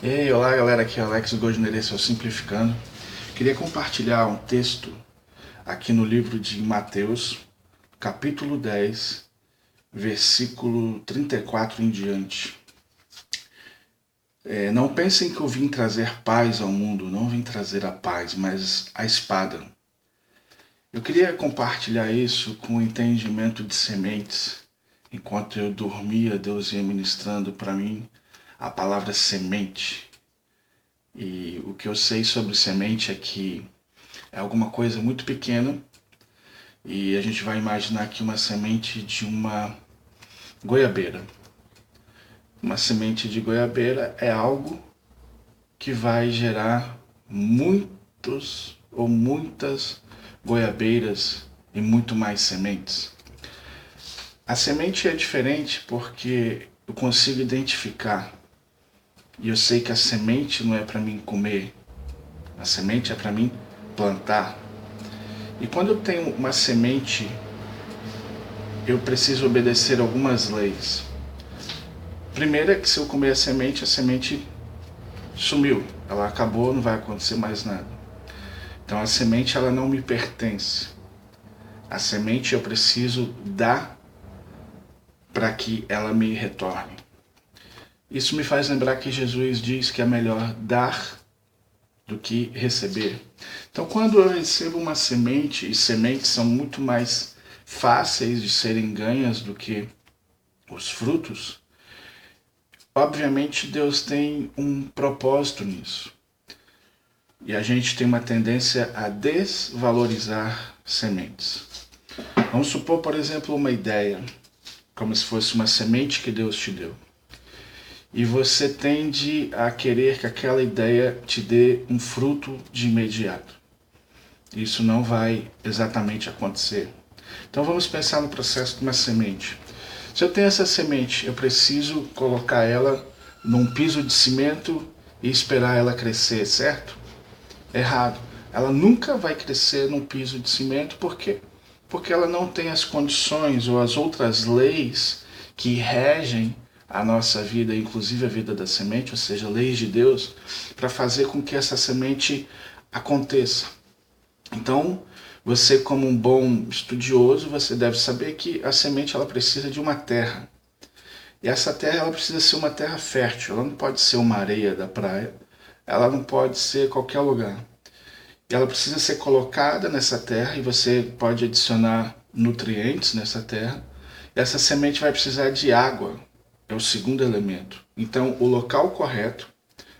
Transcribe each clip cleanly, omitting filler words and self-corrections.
Ei, olá galera, aqui é Alex do Godineirense Simplificando. Queria compartilhar um texto aqui no livro de Mateus, capítulo 10, versículo 34 em diante. Não pensem que eu vim trazer paz ao mundo, não vim trazer a paz, mas a espada. Eu queria compartilhar isso com o entendimento de sementes. Enquanto eu dormia, Deus ia ministrando para mim a palavra semente. E o que eu sei sobre semente é que é alguma coisa muito pequena e a gente vai imaginar aqui uma semente de uma goiabeira. Uma semente de goiabeira é algo que vai gerar muitos ou muitas goiabeiras e muito mais sementes. A semente é diferente porque eu consigo identificar e eu sei que a semente não é para mim comer, a semente é para mim plantar. E quando eu tenho uma semente, eu preciso obedecer algumas leis. Primeiro é que se eu comer a semente sumiu, ela acabou, não vai acontecer mais nada. Então a semente ela não me pertence. A semente eu preciso dar para que ela me retorne. Isso me faz lembrar que Jesus diz que é melhor dar do que receber. Então quando eu recebo uma semente, e sementes são muito mais fáceis de serem ganhas do que os frutos, obviamente Deus tem um propósito nisso. E a gente tem uma tendência a desvalorizar sementes. Vamos supor, por exemplo, uma ideia, como se fosse uma semente que Deus te deu. E você tende a querer que aquela ideia te dê um fruto de imediato. Isso não vai exatamente acontecer. Então vamos pensar no processo de uma semente. Se eu tenho essa semente, eu preciso colocar ela num piso de cimento e esperar ela crescer, certo? Errado. Ela nunca vai crescer num piso de cimento, por quê? Porque ela não tem as condições ou as outras leis que regem a nossa vida, inclusive a vida da semente, ou seja, leis de Deus, para fazer com que essa semente aconteça. Então, você como um bom estudioso, você deve saber que a semente ela precisa de uma terra. E essa terra ela precisa ser uma terra fértil, ela não pode ser uma areia da praia, ela não pode ser qualquer lugar. E ela precisa ser colocada nessa terra e você pode adicionar nutrientes nessa terra. E essa semente vai precisar de água, é o segundo elemento. Então, o local correto,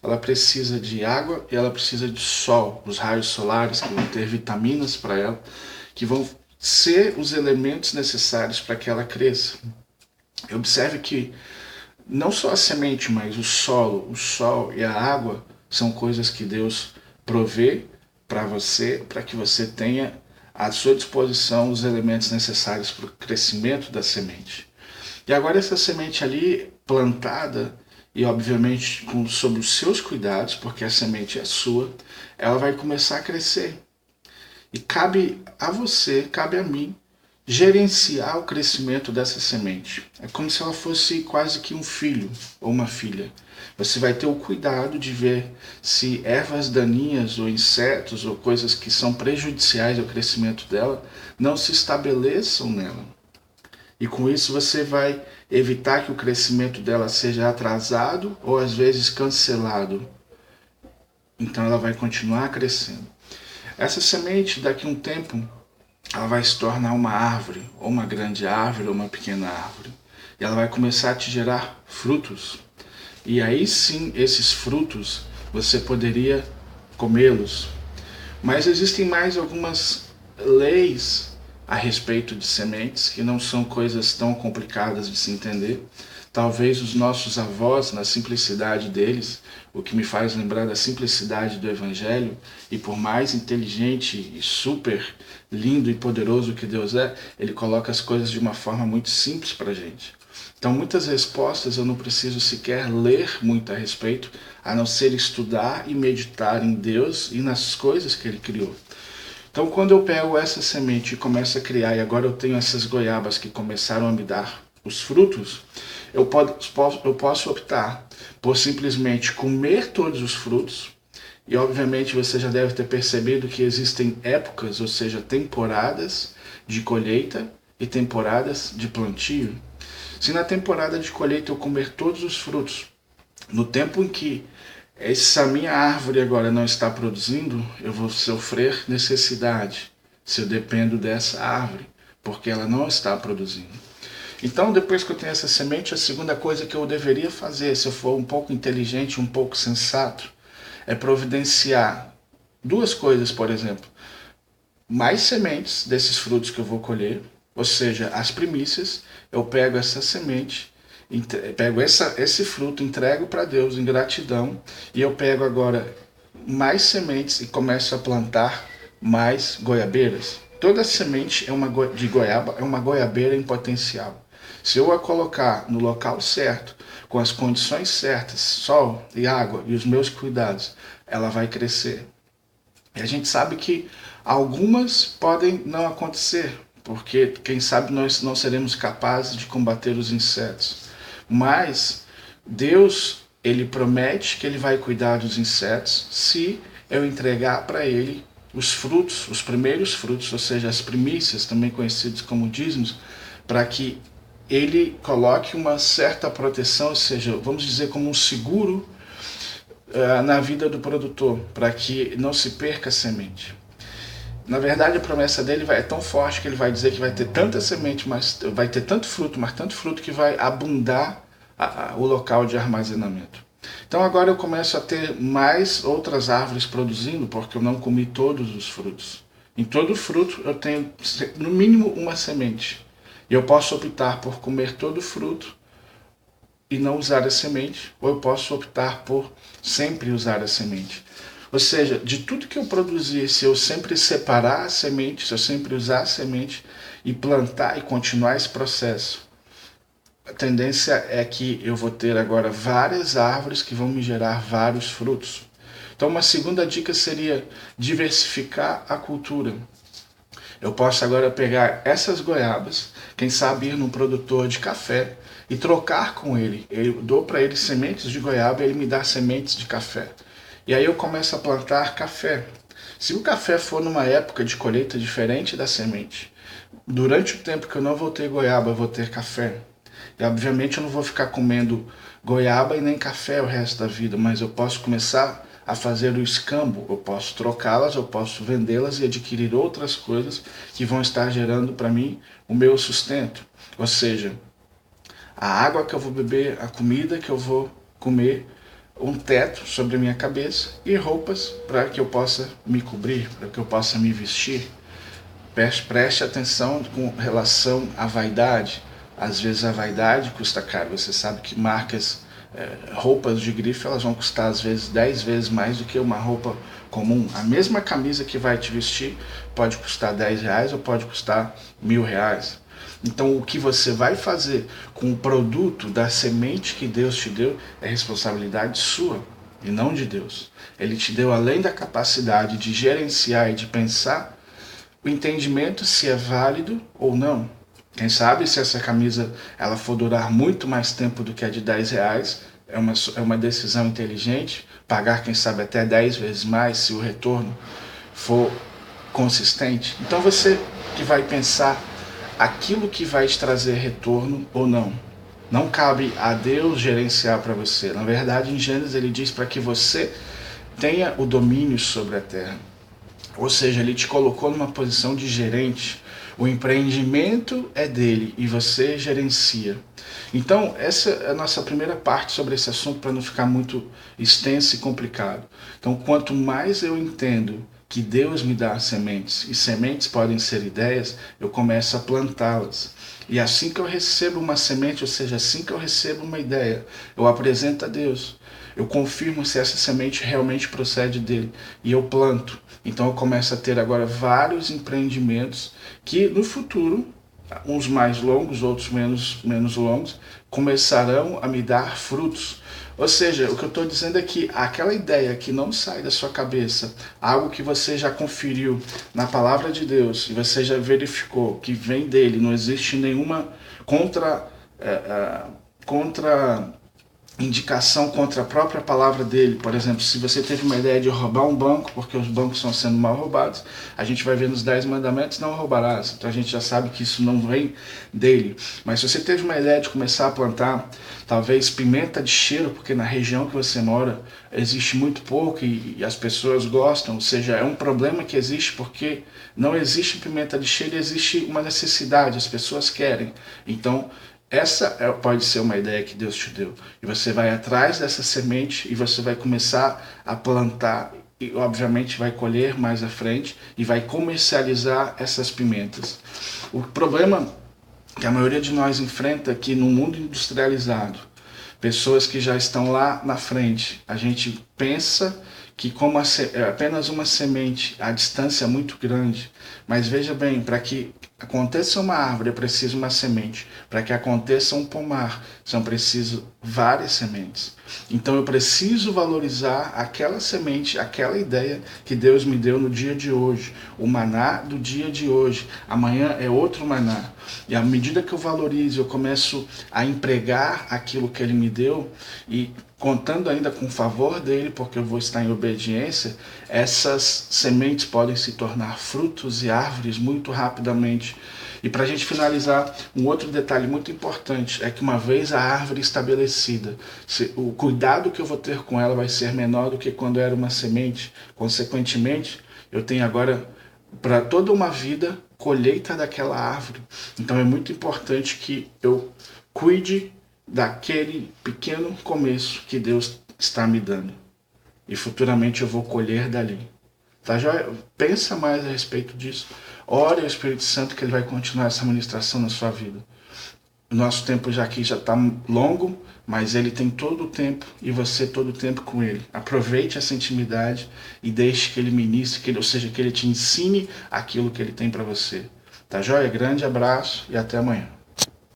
ela precisa de água e ela precisa de sol, os raios solares que vão ter vitaminas para ela, que vão ser os elementos necessários para que ela cresça. Observe que não só a semente, mas o solo, o sol e a água são coisas que Deus provê para você, para que você tenha à sua disposição os elementos necessários para o crescimento da semente. E agora essa semente ali plantada e obviamente sob os seus cuidados, porque a semente é sua, ela vai começar a crescer. E cabe a você, cabe a mim, gerenciar o crescimento dessa semente. É como se ela fosse quase que um filho ou uma filha. Você vai ter o cuidado de ver se ervas daninhas ou insetos ou coisas que são prejudiciais ao crescimento dela não se estabeleçam nela. E com isso você vai evitar que o crescimento dela seja atrasado ou às vezes cancelado. Então ela vai continuar crescendo. Essa semente, daqui a um tempo, ela vai se tornar uma árvore, ou uma grande árvore, ou uma pequena árvore. E ela vai começar a te gerar frutos. E aí sim, esses frutos, você poderia comê-los. Mas existem mais algumas leis a respeito de sementes que não são coisas tão complicadas de se entender. Talvez os nossos avós, na simplicidade deles, o que me faz lembrar da simplicidade do Evangelho, e por mais inteligente e super lindo e poderoso que Deus é, Ele coloca as coisas de uma forma muito simples para a gente. Então muitas respostas eu não preciso sequer ler muito a respeito, a não ser estudar e meditar em Deus e nas coisas que Ele criou. Então quando eu pego essa semente e começo a criar, e agora eu tenho essas goiabas que começaram a me dar os frutos, eu posso optar por simplesmente comer todos os frutos, e obviamente você já deve ter percebido que existem épocas, ou seja, temporadas de colheita e temporadas de plantio. Se na temporada de colheita eu comer todos os frutos, no tempo em que essa minha árvore agora não está produzindo, eu vou sofrer necessidade se eu dependo dessa árvore, porque ela não está produzindo. Então, depois que eu tenho essa semente, a segunda coisa que eu deveria fazer, se eu for um pouco inteligente, um pouco sensato, é providenciar duas coisas, por exemplo. Mais sementes desses frutos que eu vou colher, ou seja, as primícias, eu pego essa semente, pego esse fruto, entrego para Deus em gratidão, e eu pego agora mais sementes e começo a plantar mais goiabeiras. Toda semente de goiaba é uma goiabeira em potencial. Se eu a colocar no local certo, com as condições certas, sol e água e os meus cuidados, ela vai crescer. E a gente sabe que algumas podem não acontecer, porque quem sabe nós não seremos capazes de combater os insetos. Mas Deus, ele promete que ele vai cuidar dos insetos se eu entregar para ele os frutos, os primeiros frutos, ou seja, as primícias, também conhecidos como dízimos, para que ele coloque uma certa proteção, ou seja, vamos dizer como um seguro na vida do produtor, para que não se perca a semente. Na verdade, a promessa dele é tão forte que ele vai dizer que vai ter tanta semente, mas vai ter tanto fruto que vai abundar o local de armazenamento. Então agora eu começo a ter mais outras árvores produzindo, porque eu não comi todos os frutos. Em todo fruto eu tenho no mínimo uma semente. E eu posso optar por comer todo o fruto e não usar a semente, ou eu posso optar por sempre usar a semente. Ou seja, de tudo que eu produzir, se eu sempre separar a semente, se eu sempre usar a semente e plantar e continuar esse processo, a tendência é que eu vou ter agora várias árvores que vão me gerar vários frutos. Então uma segunda dica seria diversificar a cultura. Eu posso agora pegar essas goiabas, quem sabe ir num produtor de café e trocar com ele. Eu dou para ele sementes de goiaba e ele me dá sementes de café. E aí eu começo a plantar café. Se o café for numa época de colheita diferente da semente, durante o tempo que eu não vou ter goiaba, eu vou ter café. E obviamente eu não vou ficar comendo goiaba e nem café o resto da vida, mas eu posso começar a fazer o escambo, eu posso trocá-las, eu posso vendê-las e adquirir outras coisas que vão estar gerando para mim o meu sustento. Ou seja, a água que eu vou beber, a comida que eu vou comer, um teto sobre a minha cabeça e roupas para que eu possa me cobrir, para que eu possa me vestir. Preste atenção com relação à vaidade. Às vezes a vaidade custa caro. Você sabe que roupas de grife, elas vão custar às vezes 10 vezes mais do que uma roupa comum. A mesma camisa que vai te vestir pode custar R$10 ou pode custar R$1.000. Então o que você vai fazer com o produto da semente que Deus te deu é responsabilidade sua e não de Deus. Ele te deu, além da capacidade de gerenciar e de pensar, o entendimento se é válido ou não. Quem sabe se essa camisa ela for durar muito mais tempo do que a de R$10, é uma decisão inteligente, pagar quem sabe até 10 vezes mais se o retorno for consistente. Então você que vai pensar aquilo que vai te trazer retorno ou não. Não cabe a Deus gerenciar para você. Na verdade, em Gênesis ele diz para que você tenha o domínio sobre a terra. Ou seja, ele te colocou numa posição de gerente. O empreendimento é dele e você gerencia. Então, essa é a nossa primeira parte sobre esse assunto, para não ficar muito extenso e complicado. Então, quanto mais eu entendo que Deus me dá sementes, e sementes podem ser ideias, eu começo a plantá-las. E assim que eu recebo uma semente, ou seja, assim que eu recebo uma ideia, eu apresento a Deus. Eu confirmo se essa semente realmente procede dele e eu planto. Então eu começo a ter agora vários empreendimentos que no futuro, uns mais longos, outros menos longos, começarão a me dar frutos. Ou seja, o que eu estou dizendo é que aquela ideia que não sai da sua cabeça, algo que você já conferiu na palavra de Deus e você já verificou que vem dele, não existe nenhuma contra indicação contra a própria palavra dele. Por exemplo, se você teve uma ideia de roubar um banco, porque os bancos estão sendo mal roubados, a gente vai ver nos 10 mandamentos, não roubarás. Então a gente já sabe que isso não vem dele. Mas se você teve uma ideia de começar a plantar, talvez pimenta de cheiro, porque na região que você mora existe muito pouco e as pessoas gostam, ou seja, é um problema que existe porque não existe pimenta de cheiro, existe uma necessidade, as pessoas querem. Então, essa pode ser uma ideia que Deus te deu. E você vai atrás dessa semente e você vai começar a plantar e obviamente vai colher mais à frente e vai comercializar essas pimentas. O problema que a maioria de nós enfrenta aqui no mundo industrializado, pessoas que já estão lá na frente, a gente pensa que como é apenas uma semente, a distância é muito grande. Mas veja bem, para que aconteça uma árvore é preciso uma semente. Para que aconteça um pomar, são preciso várias sementes. Então eu preciso valorizar aquela semente, aquela ideia que Deus me deu no dia de hoje. O maná do dia de hoje. Amanhã é outro maná. E à medida que eu valorizo, eu começo a empregar aquilo que Ele me deu e contando ainda com o favor dele, porque eu vou estar em obediência, essas sementes podem se tornar frutos e árvores muito rapidamente. E para a gente finalizar, um outro detalhe muito importante é que uma vez a árvore estabelecida, o cuidado que eu vou ter com ela vai ser menor do que quando era uma semente. Consequentemente, eu tenho agora para toda uma vida colheita daquela árvore. Então é muito importante que eu cuide daquele pequeno começo que Deus está me dando. E futuramente eu vou colher dali. Tá joia? Pensa mais a respeito disso. Ore ao Espírito Santo que ele vai continuar essa ministração na sua vida. O nosso tempo já aqui já está longo, mas ele tem todo o tempo e você todo o tempo com ele. Aproveite essa intimidade e deixe que ele ministre, ou seja, que ele te ensine aquilo que ele tem para você. Tá joia? Grande abraço e até amanhã.